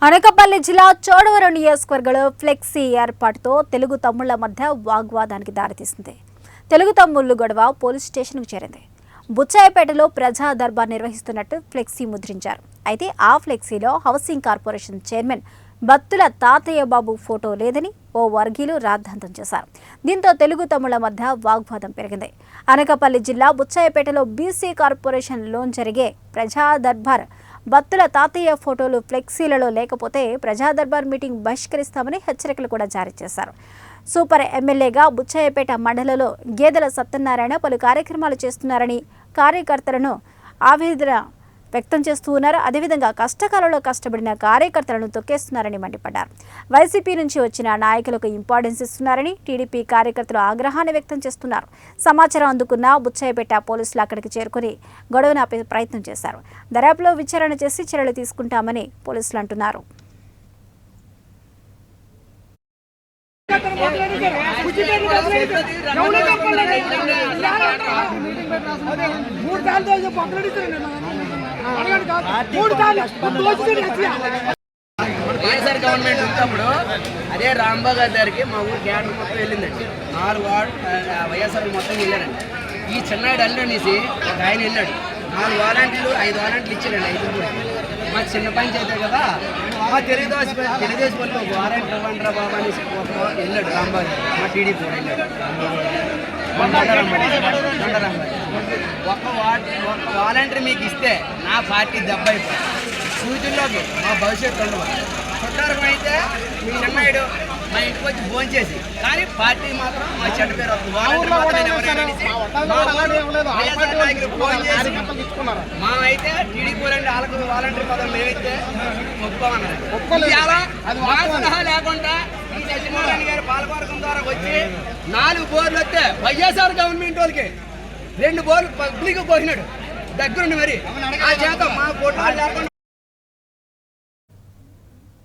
అనకాపల్లి జిల్లా చోడవరం నియోజకవర్గంలో ఫ్లెక్సీ ఏర్పాటుతో తెలుగు తమ్ముళ్ల మధ్య వాగ్వాదానికి దారితీసింది. తెలుగు తమ్ముళ్లు గొడవ పోలీస్ స్టేషన్కు చేరింది. బుచ్చాయిపేటలో ప్రజా దర్బార్ నిర్వహిస్తున్నట్టు ఫ్లెక్సీ ముద్రించారు. అయితే ఆ ఫ్లెక్సీలో హౌసింగ్ కార్పొరేషన్ చైర్మన్ బత్తుల తాతయ్య బాబు ఫోటో లేదని ఓ వర్గీయులు రాద్ధాంతం చేశారు. దీంతో తెలుగు తమ్ముళ్ల మధ్య వాగ్వాదం పెరిగింది. అనకాపల్లి జిల్లా బుచ్చాయిపేటలో బీసీ కార్పొరేషన్ లోన్ జరిగే ప్రజా దర్బార్ బత్తుల తాతయ్య ఫోటోలు ఫ్లెక్సీలలో లేకపోతే ప్రజా దర్బార్ మీటింగ్ బహిష్కరిస్తామని హెచ్చరికలు కూడా జారీ చేశారు. సూపర్ ఎమ్మెల్యేగా బుచ్చాయిపేట మండలంలో గేదెల సత్యనారాయణ పలు కార్యక్రమాలు చేస్తున్నారని కార్యకర్తలను ఆవేదన వ్యక్తం చేస్తూ ఉన్నారు. అదేవిధంగా కష్టకాలంలో కష్టపడిన కార్యకర్తలను తొక్కేస్తున్నారని మండిపడ్డారు. వైసీపీ నుంచి వచ్చిన నాయకులకు ఇంపార్టెన్స్ ఇస్తున్నారని టీడీపీ కార్యకర్తలు ఆగ్రహాన్ని వ్యక్తం చేస్తున్నారు. సమాచారం అందుకున్న బుచ్చాయిపేట పోలీసులు అక్కడికి చేరుకుని గొడవను ఆపే ప్రయత్నం చేశారు. దర్యాప్తులో విచారణ చేసి చర్యలు తీసుకుంటామని పోలీసులు అంటున్నారు. వైఎస్ఆర్ గవర్నమెంట్ ఉన్నప్పుడు అదే రాంబాబు గారి దగ్గరికి మా ఊరు క్యాడర్ మొత్తం వెళ్ళిందండి. 4 వార్డు వైఎస్ఆర్ మొత్తం వెళ్ళారండి. ఈ చిన్నాడు అల్లునేసి ఒక ఆయన వెళ్ళాడు. 4 వాలంటీర్లు 5 వాలంటీర్లు ఇచ్చారండి. 5 కూడా మా చిన్న పంచాయతీ కదా. మా తెలుగుదేశం వాళ్ళు ఒక వారంటీ ఇవ్వండిరా బాబా అనేసి వెళ్ళాడు రాంబాబు. మా టీడీపీ కూడా వెళ్ళాడు. ఒక వాలంటీర్ మీకు ఇస్తే నా పార్టీ దెబ్బ అయిపోయింది. సూచనలోకి మా భవిష్యత్తు ఉండవు. చుట్టారం అయితే మీ చిన్నాయుడు మా ఇంటికి వచ్చి ఫోన్ చేసి కానీ పార్టీ మాత్రం మా చెడ్డ పేరు వస్తుంది. మా అయితే టీడీపీ వాళ్ళకి వాలంటీర్ పదం మేమైతే ఒప్పుకోమన్నారు. లేకుండా ఈ సత్యనారాయణ గారి పాలకవర్గం ద్వారా వచ్చి 4 బోర్లు వస్తే వైఎస్ఆర్ గవర్నమెంట్ వాళ్ళకి 2 బోర్లు పబ్లిక్ పోసినాడు దగ్గరుండి. మరి ఆ చేత మా ఫోటో లేకుండా